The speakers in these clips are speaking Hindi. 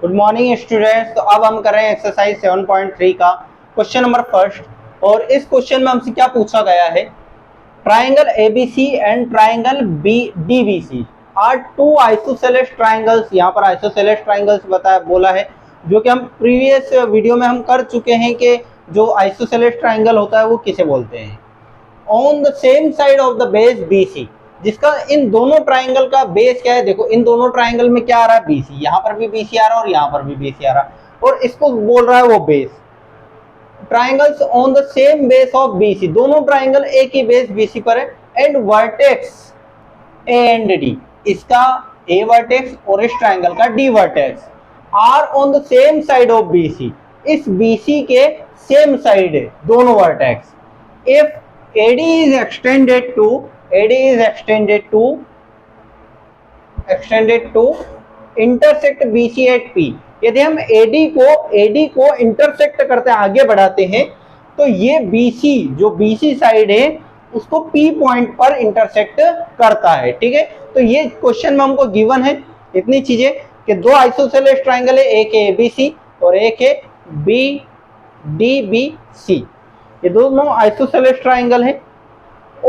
Good morning students. तो अब हम कर रहे हैं एक्सरसाइज 7.3 का क्वेश्चन नंबर फर्स्ट। और इस क्वेश्चन में हमसे क्या पूछा गया है, triangle ABC and triangle DBC are two isosceles triangles. यहाँ पर आइसोसेलेस ट्राइंगल्स बताया बोला है, जो कि हम प्रीवियस वीडियो में हम कर चुके हैं कि जो आइसोसेलेस ट्राइंगल होता है वो किसे बोलते हैं। On the same side of the base BC, जिसका इन दोनों ट्राइंगल का बेस क्या है, देखो इन दोनों ट्राइंगल में क्या आ रहा है, बीसी। यहाँ पर भी बीसी आ रहा है और यहाँ पर भी बीसी आ रहा है, और इसको बोल रहा है वो base. Triangles on the same base of BC, दोनों ट्राइंगल एक ही बेस बीसी पर है। And vertex A and D, इसका ए वर्टेक्स और इस ट्राइंगल का D vertex are on the same side of BC, इस बीसी के सेम साइड है दोनों vertex. If AD is extended to intersect BC at P, यदि हम AD को इंटरसेक्ट करते आगे बढ़ाते हैं तो ये BC जो BC साइड है उसको P पॉइंट पर इंटरसेक्ट करता है। ठीक है, तो ये क्वेश्चन में हमको गिवन है इतनी चीजें कि दो आइसोसेलेस ट्राइंगल है, एक है ABC और एक है BDBC। ये दोनों आइसोसेलेस ट्राइंगल है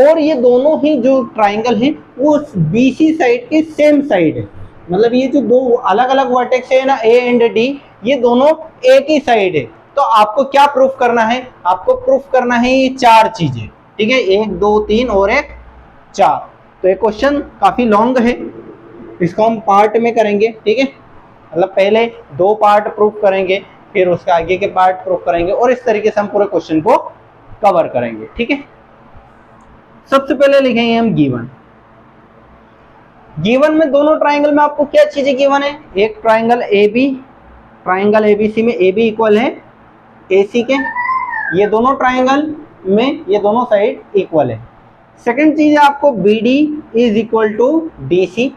और ये दोनों ही जो ट्राइंगल है वो बीसी साइड के सेम साइड है। मतलब ये जो दो अलग अलग वर्टेक्स है ना, ए एंड डी, ये दोनों एक ही साइड है। तो आपको क्या प्रूफ करना है, आपको प्रूफ करना है ये चार चीजें। ठीक है, 1 2 3 और 1 4। तो ये क्वेश्चन काफी लॉन्ग है, इसको हम पार्ट में करेंगे। ठीक है, मतलब पहले 2 पार्ट प्रूफ करेंगे, फिर उसके आगे के पार्ट प्रूफ करेंगे, और इस तरीके से हम पूरे क्वेश्चन को कवर करेंगे। ठीक है, सबसे पहले लिखेंगे हम गिवन में दोनों ट्राइंगल में आपको क्या चीजें गिवन है। एक ट्राइंगल AB, ट्राइंगल ABC में AB इक्वल है AC के, ये दोनों ट्राइंगल में ये दोनों साइड इक्वल है। सेकंड चीज है आपको BD is equal to DC,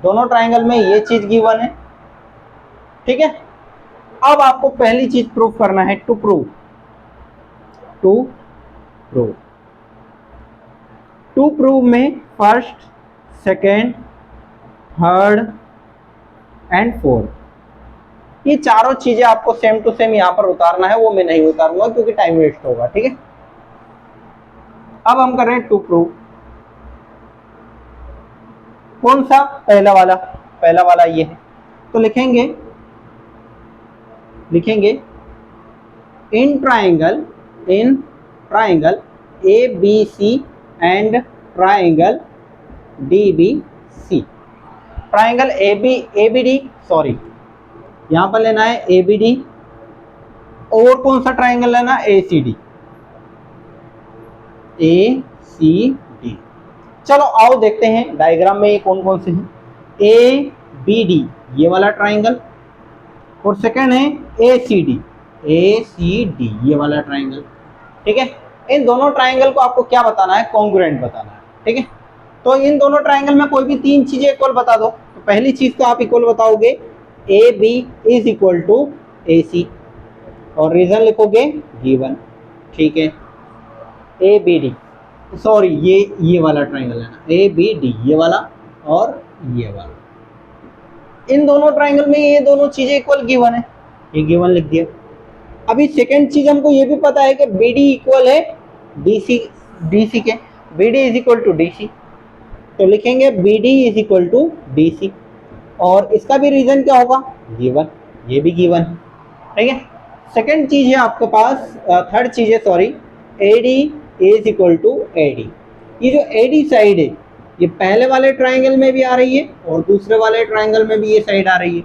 दोनों ट्राइंगल में ये चीज गिवन है। ठीक है, अब आपको पहली चीज प्रूफ करना है, टू प्रूव में first, second, third and fourth, ये चारों चीजें आपको सेम टू सेम यहां पर उतारना है। वो मैं नहीं उतारूंगा क्योंकि टाइम वेस्ट होगा। ठीक है, अब हम कर रहे हैं टू प्रूव। कौन सा, पहला वाला ये है। तो लिखेंगे in triangle ABC and triangle DBC, triangle ABD, sorry यहां पर लेना है ABD, और कौन सा ट्राइंगल लेना है, ACD। चलो आओ देखते हैं डायग्राम में ये कौन कौन से हैं। ABD ये वाला ट्राइंगल, और सेकंड है ACD ये वाला ट्राइंगल। ठीक है, इन दोनों ट्राइंगल को आपको क्या बताना है, कॉन्ग्रुएंट बताना है। ठीक है, तो इन दोनों ट्राइंगल में कोई भी 3 चीजें इक्वल बता दो। तो पहली चीज तो आप इक्वल बताओगे AB is equal to AC, और रीजन लिखोगे गिवन। ठीक है, ABD, सॉरी ये वाला ट्राइंगल है ना, ABD ये वाला और ये वाला, इन दोनों ट्राइंगल में ये दोनों चीजें इक्वल गिवन है, ये गिवन लिख दिया। अभी सेकंड चीज हमको ये भी पता है कि BD इक्वल है DC के, BD is equal to DC, तो लिखेंगे BD is equal to DC, और इसका भी रीजन क्या होगा, गिवन, ये भी गिवन है। ठीक है, सेकंड चीज है आपके पास, थर्ड चीज है sorry, AD is equal to AD। ये जो AD साइड है ये पहले वाले ट्राइंगल में भी आ रही है और दूसरे वाले ट्राइंगल में भी ये साइड आ रही है,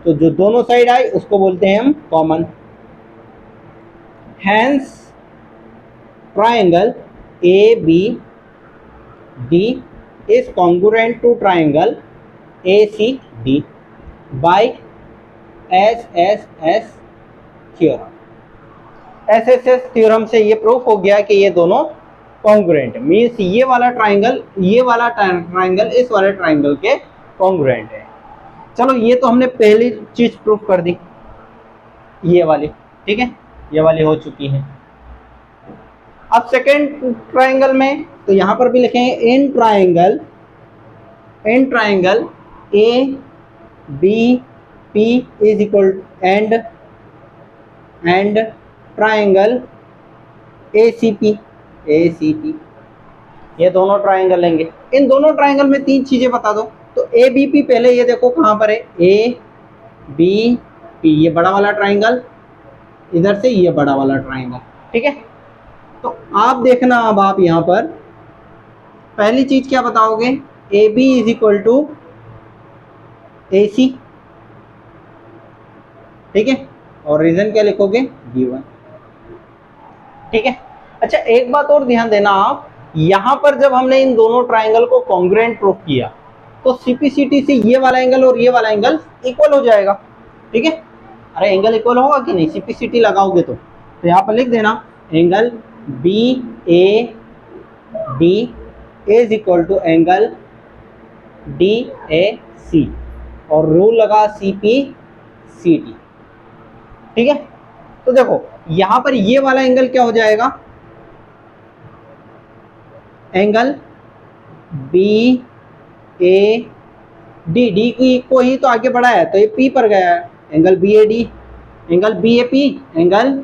तो जो दोनों साइड आए उसको बोलते हैं हम common. Hence triangle ABD is congruent to triangle ACD by SSS theorem। SSS theorem से ये प्रूफ हो गया कि ये दोनों कॉन्ग्रुएंट है, मीन्स ये वाला ट्राइंगल इस वाले ट्राइंगल के कॉन्ग्रुएंट है। चलो ये तो हमने पहली चीज प्रूफ कर दी, ये वाली। ठीक है, ये वाली हो चुकी है। अब सेकेंड ट्राइंगल में तो यहां पर भी लिखेंगे in triangle A B P is equal and triangle ACP, ये दोनों ट्राइंगल लेंगे। इन दोनों ट्राइंगल में तीन चीजें बता दो। तो ABP पहले ये देखो कहाँ पर है, ABP ये बड़ा वाला ट्राइंगल, इधर से ये बड़ा वाला ट्राइंगल, ठीक है। तो आप देखना अब आप यहाँ पर पहली चीज क्या बताओगे, AB is equal to AC, ठीक है, और रीजन क्या लिखोगे, given, ठीक है। अच्छा एक बात और ध्यान देना आप, यहां पर जब हमने इन दोनों ट्राइंगल को कॉन्ग्रुएंट प्रूफ किया तो CPCT से ये वाला एंगल और ये वाला एंगल इक्वल हो जाएगा, ठीक है। अरे एंगल इक्वल होगा कि नहीं, CPCT लगाओगे तो यहाँ पर लिख देना angle BAD is equal to angle DAC और रूल लगा CPCT, ठीक है। तो देखो यहां पर ये वाला एंगल क्या हो जाएगा, एंगल BAD, डी को ही तो आगे बढ़ाया है तो ये P पर गया है, angle BAD, angle BAP, angle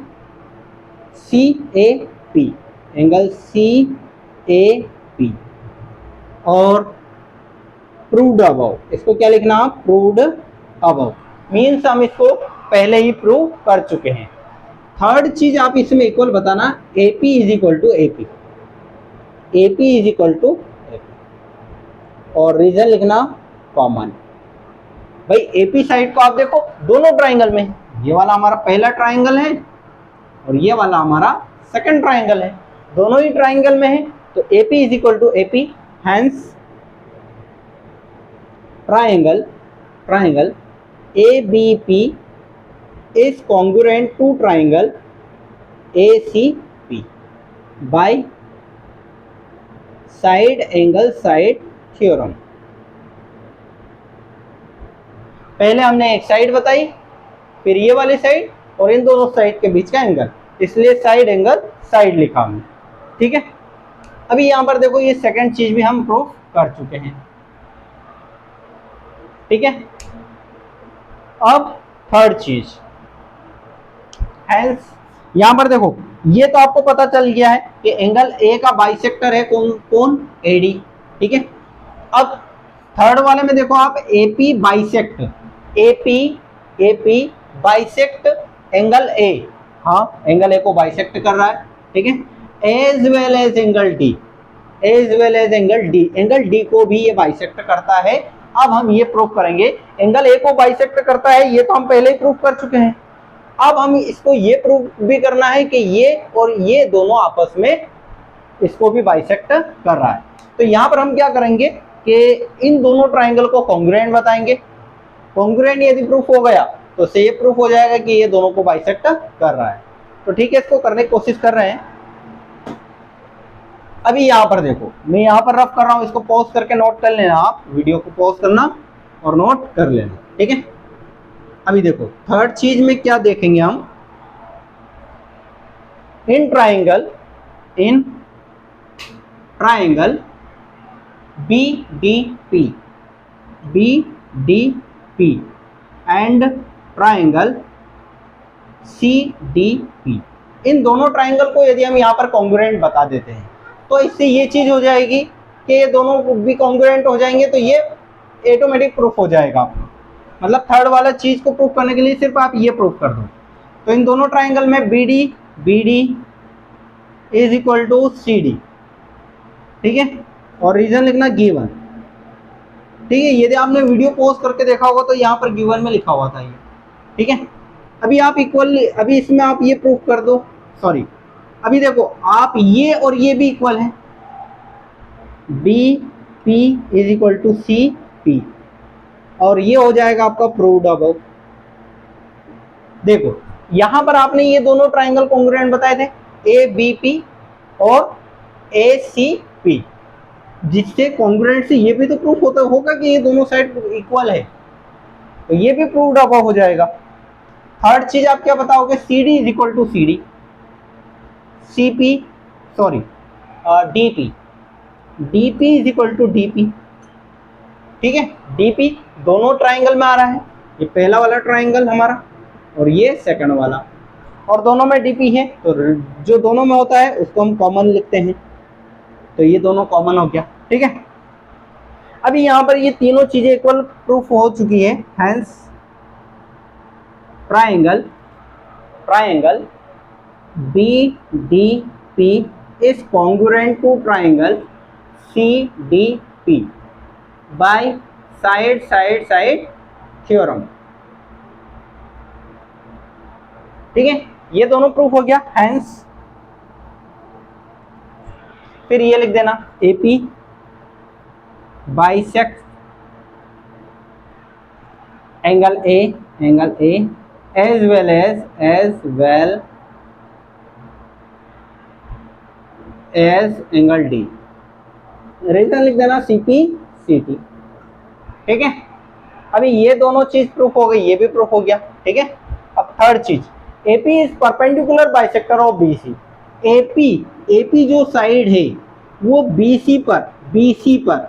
CAP, angle CAP और प्रूव्ड अबव, इसको क्या लिखना आप, प्रूव्ड अबव, मीन्स हम इसको पहले ही प्रूव कर चुके हैं। थर्ड चीज आप इसमें इक्वल बताना, AP is equal to AP, AP is equal to AP और रीजन लिखना कॉमन। भाई AP साइड को आप देखो दोनों ट्राइंगल में, ये वाला हमारा पहला ट्राइंगल है और ये वाला हमारा सेकंड ट्राइंगल है, दोनों ही ट्राइंगल में है। तो AP is equal to AP, hence triangle ABP is congruent to triangle ACP by side angle side theorem। पहले हमने एक साइड बताई, फिर ये वाली साइड और इन दोनों साइड के बीच का एंगल, इसलिए साइड एंगल साइड लिखा हमने, ठीक है। अभी यहां पर देखो ये सेकंड चीज भी हम प्रूफ कर चुके हैं, ठीक है। अब थर्ड चीज, हेंस यहां पर देखो ये तो आपको पता चल गया है कि एंगल A का बाइसेक्टर है कौन AD, ठीक है। अब थर्ड वाले में देखो आप AP bisect, AP bisect angle A, हाँ एंगल A को बाइसेक्ट कर रहा है, ठीक है, as well as angle D, angle D को भी ये बाइसेक्ट करता है। अब हम ये प्रूव करेंगे, एंगल A को बाइसेक्ट करता है ये तो हम पहले ही प्रूव कर चुके हैं। अब हम इसको ये प्रूव भी करना है कि ये और ये दोनों आपस में इसको भी बाइसेक्ट कर रहा है। तो यहाँ पर हम क्या करेंगे कि इन दोनों ट्राइंगल को कॉन्ग्रुएंट बताएंगे, कॉन्ग्रुएंट यदि प्रूफ हो गया तो से ये प्रूफ हो जाएगा कि ये दोनों को बाइसेक्ट कर रहा है। तो ठीक है, इसको करने की कोशिश कर रहे हैं। अभी यहाँ पर देखो मैं यहाँ पर रफ कर रहा हूँ, इसको पॉज करके नोट कर लेना, आप वीडियो को पॉज करना और नोट कर लेना, ठीक है। अभी देखो थर्ड चीज में क्या देखेंगे हम, in triangle BDP and triangle CDP, इन दोनों ट्राइंगल को यदि हम यहाँ पर कॉन्ग्रुएंट बता देते हैं तो इससे ये चीज हो जाएगी कि ये दोनों भी कॉन्ग्रुएंट हो जाएंगे, तो ये ऑटोमेटिक प्रूफ हो जाएगा आपको। मतलब थर्ड वाला चीज को प्रूफ करने के लिए सिर्फ आप ये प्रूफ कर दो। तो इन दोनों ट्राइंगल में BD is equal to CD, ठीक है, और रीजन लिखना गिवन, ठीक है। यदि आपने वीडियो पॉज करके देखा होगा तो यहाँ पर गिवन में लिखा हुआ था ये, ठीक है। अभी आप इक्वल, अभी इसमें आप ये प्रूफ कर दो, सॉरी अभी देखो आप ये और ये भी इक्वल है, BP is equal to CP और ये हो जाएगा आपका प्रूव्ड अबव। देखो यहां पर आपने ये दोनों ट्राइंगल कॉन्ग्रुएंट बताए थे, ABP और ACP, जिससे कॉन्ग्रुएंट से ये भी तो प्रूफ होगा कि ये दोनों साइड इक्वल है, तो ये भी प्रूव्ड अबव हो जाएगा। थर्ड चीज आप क्या बताओगे, CD is equal to CD, DP is equal to DP, ठीक है। DP दोनों ट्राइंगल में आ रहा है ये पहला वाला ट्राइंगल हमारा और ये सेकंड वाला, और दोनों में डीपी है, तो जो दोनों में होता है उसको हम कॉमन लिखते हैं, तो ये दोनों कॉमन हो गया। ठीक है, अभी यहाँ पर ये तीनों चीजें इक्वल प्रूफ हो चुकी है, hence triangle BDP is congruent to triangle CDP by side theorem। ठीक है, ये दोनों प्रूफ हो गया, हेंस फिर ये लिख देना AP bisect angle A as well as angle D। Reason लिख देना CP/CT। ठीक है, अभी ये दोनों चीज प्रूफ हो गई, ये भी प्रूफ हो गया। ठीक है, अब थर्ड चीज, AP is perpendicular bisector of BC। AP जो साइड है वो BC पर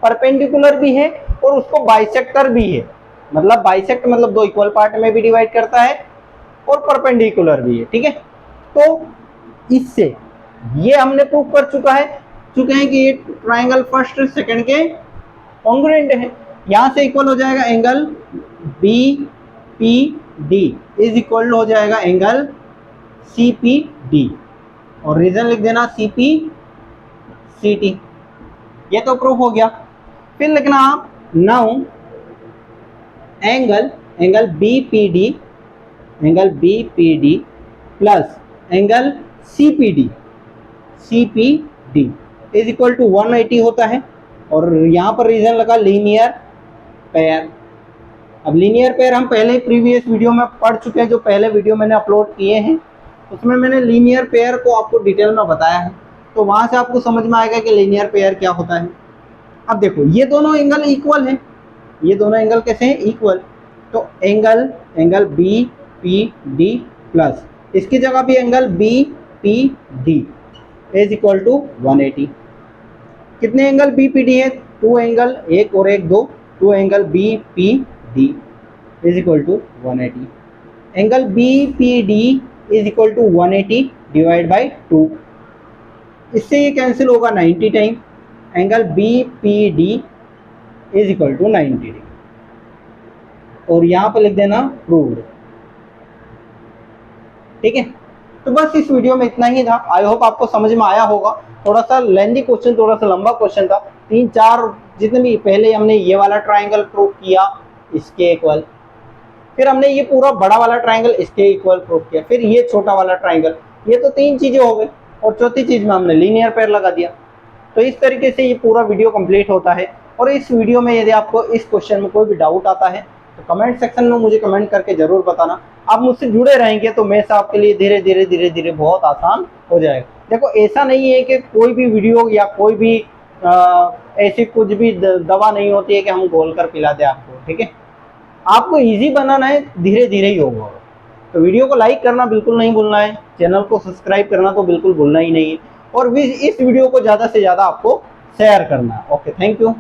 परपेंडिकुलर भी है और उसको बाइसेक्टर भी है, मतलब बाइसेक्ट मतलब दो इक्वल पार्ट में भी डिवाइड करता है और परपेंडिकुलर भी है। ठीक है, तो इससे ये हमने प्रूफ कर चुके हैं कि ये ट्राइंगल फर्स्ट सेकंड के कॉन्ग्रुएंट है। यहां से इक्वल हो जाएगा एंगल BPD इज इक्वल हो जाएगा एंगल CPD, और रीजन लिख देना CP/CT। ये तो प्रूफ हो गया। फिर लिखना आप now angle BPD plus angle CPD is equal to 180 होता है, और यहाँ पर रीजन लगा लीनियर पेयर। अब लीनियर पेयर हम पहले प्रीवियस वीडियो में पढ़ चुके हैं, जो पहले वीडियो मैंने अपलोड किए हैं उसमें मैंने लीनियर पेयर को आपको डिटेल में बताया है, तो वहां से आपको समझ में आएगा कि लीनियर पेयर क्या होता है। अब देखो ये दोनों एंगल इक्वल है, ये दोनों एंगल कैसे हैं, इक्वल, तो एंगल BPD प्लस इसकी जगह भी angle BPD is equal to 180। कितने एंगल BPD है, 2 एंगल, एक और एक 2, 2 angle BPD is equal to 180। Angle BPD is equal to 180 divide by 2, इससे ये कैंसिल होगा 90 time. Angle BPD is equal to 90 degree, और यहां पर लिख देना प्रूव्ड। ठीक है, तो बस इस वीडियो में इतना ही था। आई होप आपको समझ में आया होगा। थोड़ा सा लेंथी क्वेश्चन, थोड़ा सा लंबा क्वेश्चन था, 3-4 जितने भी पहले हमने ये वाला ट्राइंगल प्रूव किया इसके इक्वल, फिर हमने ये पूरा बड़ा वाला ट्राइंगल इसके इक्वल प्रूव किया, फिर ये छोटा वाला ट्राइंगल, ये तो 3 चीजें हो गई, और चौथी चीज में हमने लीनियर पेयर लगा दिया। तो इस तरीके से ये पूरा वीडियो कंप्लीट होता है। और इस वीडियो में यदि आपको इस क्वेश्चन में कोई भी डाउट आता है तो कमेंट सेक्शन में मुझे कमेंट करके जरूर बताना। आप मुझसे जुड़े रहेंगे तो मैथ्स आपके लिए धीरे धीरे बहुत आसान हो जाएगा। देखो ऐसा नहीं है कि कोई भी वीडियो या कोई भी ऐसी कुछ भी दवा नहीं होती है कि हम घोल कर पिला दें आपको। ठीक है, आपको इजी बनाना है, धीरे धीरे ही होगा। तो वीडियो को लाइक करना बिल्कुल नहीं भूलना है, चैनल को सब्सक्राइब करना तो बिल्कुल भूलना ही नहीं है, और इस वीडियो को ज़्यादा से ज़्यादा आपको शेयर करना है। Okay, thank you.